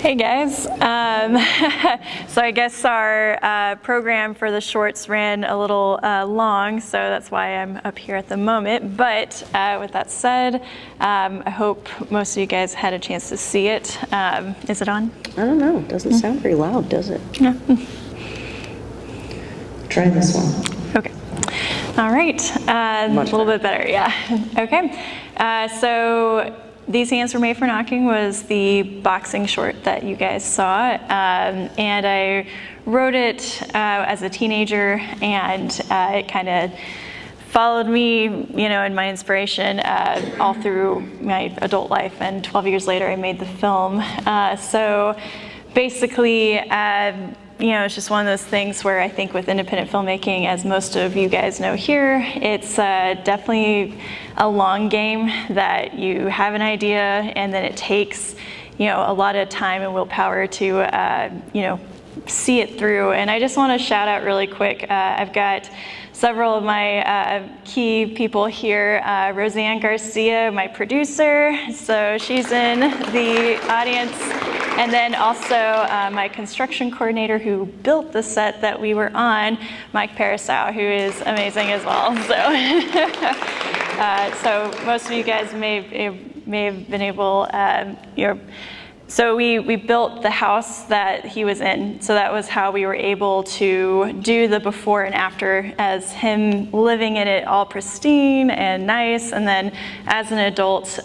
Hey guys, so I guess our program for the shorts ran a little long, so that's why I'm up here at the moment. But with that said, I hope most of you guys had a chance to see it. Is it on? I don't know, it doesn't sound very loud, does it? No. Try this one. Okay. All right, a little bit better, yeah. Okay, so These Hands Were Made for Knockn was the boxing short that you guys saw, and I wrote it as a teenager, and it kind of followed me, you know, in my inspiration all through my adult life, and 12 years later I made the film. So basically, you know, it's just one of those things where I think with independent filmmaking, as most of you guys know here, it's definitely a long game that you have an idea and then it takes, you know, a lot of time and willpower to, you know, see it through. And I just want to shout out really quick, I've got several of my key people here. Roseanne Garcia, my producer, so she's in the audience. And then also my construction coordinator who built the set that we were on, Mike Parasau, who is amazing as well. So, so most of you guys may have been able, you know, so we built the house that he was in, so that was how we were able to do the before and after as him living in it all pristine and nice, and then as an adult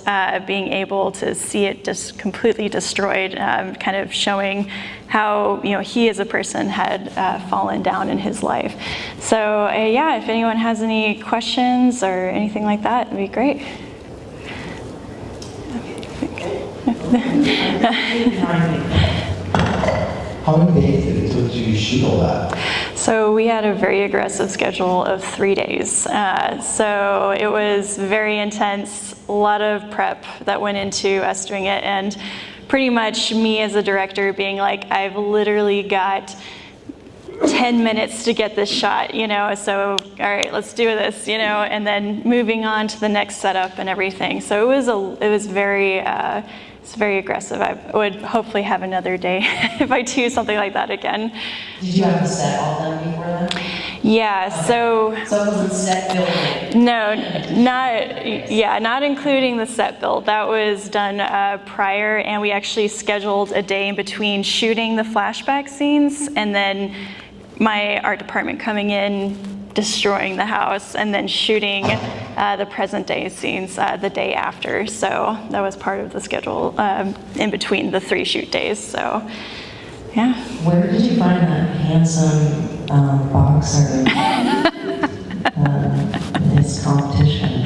being able to see it just completely destroyed, kind of showing how, you know, he as a person had fallen down in his life. So yeah, if anyone has any questions or anything like that, it'd be great. How many days did it took you to shoot all that? So we had a very aggressive schedule of 3 days. So it was very intense, a lot of prep that went into us doing it, and pretty much me as a director being like, I've literally got 10 minutes to get this shot, you know, so all right, let's do this, you know, and then moving on to the next setup and everything. So it was very it's very aggressive. I would hopefully have another day if I do something like that again. Did you have the set all done before that? Yeah, okay. So it wasn't set building? No, not including the set build. That was done prior, and we actually scheduled a day in between shooting the flashback scenes and then my art department coming in, destroying the house, and then shooting the present day scenes the day after. So that was part of the schedule in between the 3 shoot days. So yeah. Where did you find that handsome boxer in his competition?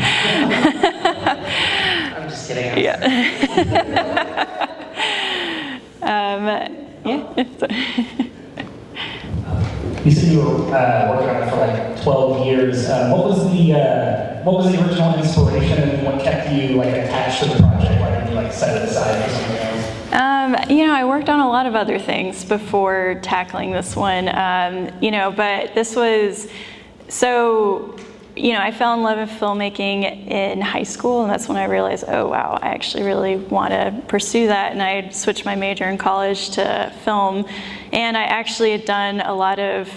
I'm just kidding. Yeah. You said you were working on it for like 12 years. What was the original inspiration, and what kept you like attached to the project? Why didn't you like set it aside for something else? You know, I worked on a lot of other things before tackling this one. You know, but this was so. You know, I fell in love with filmmaking in high school, and that's when I realized, oh wow, I actually really want to pursue that. And I switched my major in college to film, and I actually had done a lot of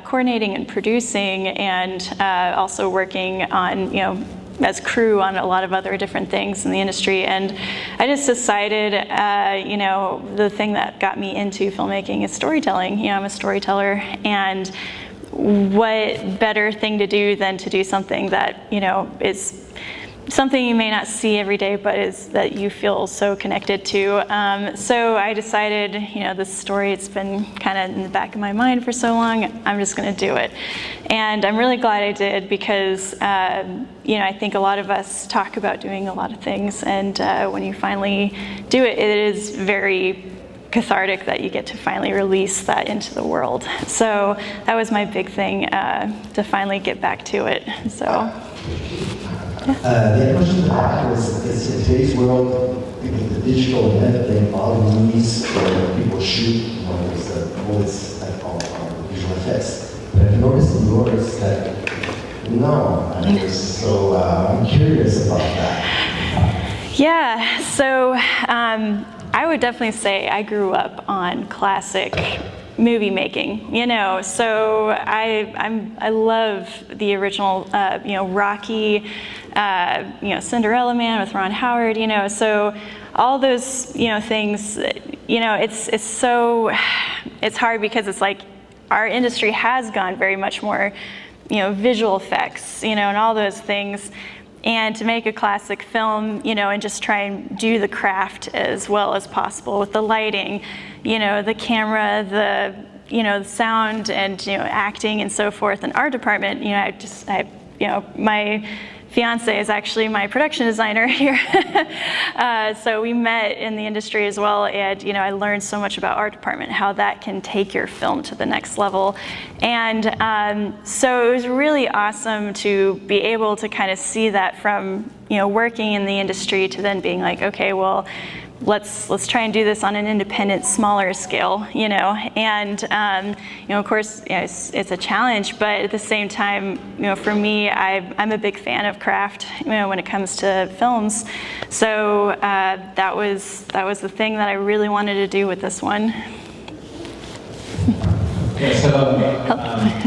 coordinating and producing, and also working on, you know, as crew on a lot of other different things in the industry. And I just decided, you know, the thing that got me into filmmaking is storytelling. You know, I'm a storyteller, and what better thing to do than to do something that, you know, is something you may not see every day, but is that you feel so connected to. So I decided, you know, this story, it's been kind of in the back of my mind for so long, I'm just going to do it. And I'm really glad I did, because, you know, I think a lot of us talk about doing a lot of things, and when you finally do it, it is very cathartic that you get to finally release that into the world. So that was my big thing, to finally get back to it. So the other question that I have is in today's world, the digital and everything, all the movies where people shoot, you know, it's always like all visual effects. But I've noticed in yours that no, so I'm curious about that. yeah, so I would definitely say I grew up on classic movie making, you know, so I love the original, you know, Rocky, you know, Cinderella Man with Ron Howard, you know, so all those, you know, things, you know, it's hard because it's like our industry has gone very much more, you know, visual effects, you know, and all those things. And to make a classic film, you know, and just try and do the craft as well as possible with the lighting, you know, the camera, the, you know, the sound and, you know, acting and so forth, and art department, you know, you know, my fiance is actually my production designer here. So we met in the industry as well, and, you know, I learned so much about art department, how that can take your film to the next level. And so it was really awesome to be able to kind of see that from, you know, working in the industry to then being like, okay, well, let's try and do this on an independent, smaller scale, you know. And you know, of course, you know, it's a challenge, but at the same time, you know, for me, I'm a big fan of craft, you know, when it comes to films. So that was the thing that I really wanted to do with this one. Yes, hello.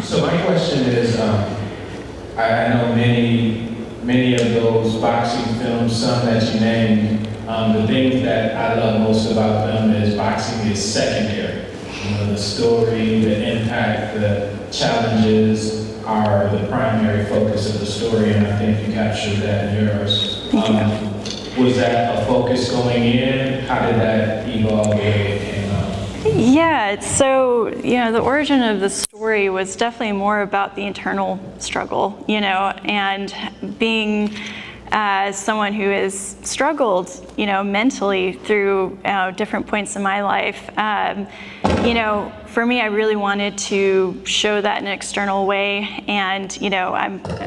So my question is, I know many of those boxing films, some that you named. The thing that I love most about them is boxing is secondary. You know, the story, the impact, the challenges are the primary focus of the story, and I think you captured that in yours. Was that a focus going in? How did that evolve the way it came out? Yeah, so, you know, the origin of the story was definitely more about the internal struggle, you know, and being someone who has struggled, you know, mentally through different points in my life. You know, for me, I really wanted to show that in an external way, and, you know,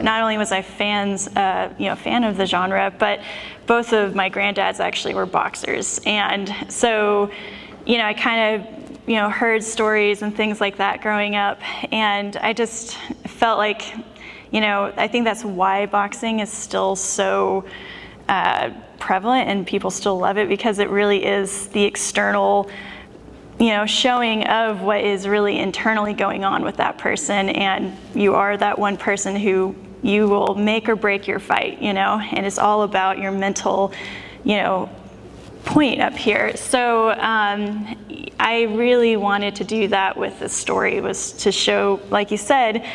not only was I fan of the genre, but both of my granddads actually were boxers, and so, you know, I kind of, you know, heard stories and things like that growing up, and I just felt like, you know, I think that's why boxing is still so prevalent and people still love it, because it really is the external, you know, showing of what is really internally going on with that person, and you are that one person who you will make or break your fight, you know, and it's all about your mental, you know, point up here. So I really wanted to do that with the story, was to show, like you said,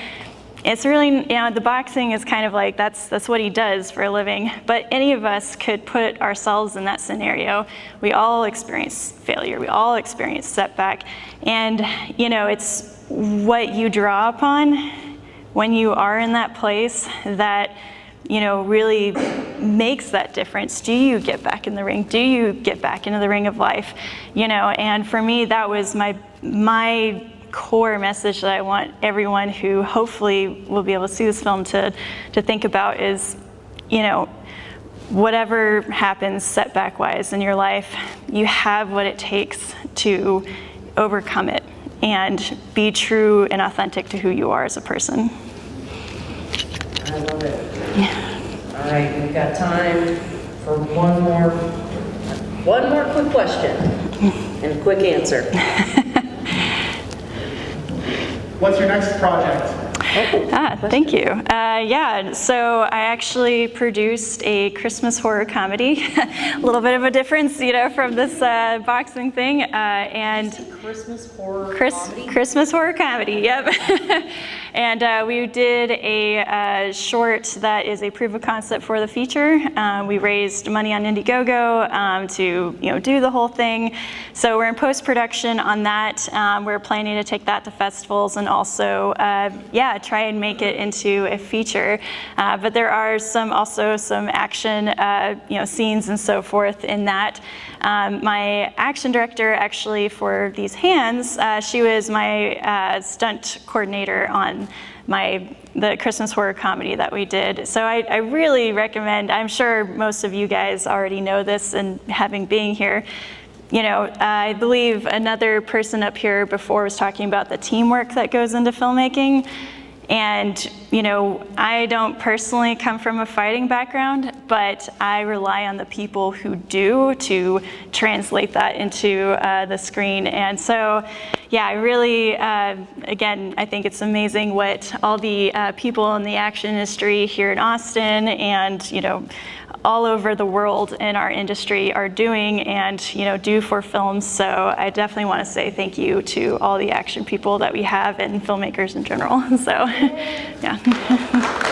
it's really, you know, the boxing is kind of like, that's what he does for a living, but any of us could put ourselves in that scenario. We all experience failure, we all experience setback, and, you know, it's what you draw upon when you are in that place that, you know, really makes that difference. Do you get back in the ring? Do you get back into the ring of life? You know, and for me, that was my core message that I want everyone who hopefully will be able to see this film to think about is, you know, whatever happens setback-wise in your life, you have what it takes to overcome it and be true and authentic to who you are as a person. I love it. Yeah. All right, we've got time for one more quick question and a quick answer. What's your next project? Thank you. Yeah, so I actually produced a Christmas horror comedy. A little bit of a difference, you know, from this boxing thing. And Christmas horror comedy? Christmas horror comedy, yep. And we did a short that is a proof of concept for the feature. We raised money on Indiegogo to, you know, do the whole thing. So we're in post-production on that. We're planning to take that to festivals and also, try and make it into a feature. But there are also some action, you know, scenes and so forth in that. My action director, actually, for these hands, she was my stunt coordinator on the Christmas horror comedy that we did. So I really recommend, I'm sure most of you guys already know this, and having been here, you know, I believe another person up here before was talking about the teamwork that goes into filmmaking. And you know, I don't personally come from a fighting background, but I rely on the people who do to translate that into the screen. And so, yeah, I really, again, I think it's amazing what all the people in the action industry here in Austin and, you know, all over the world in our industry are doing and, you know, do for films. So I definitely want to say thank you to all the action people that we have and filmmakers in general. So, yeah.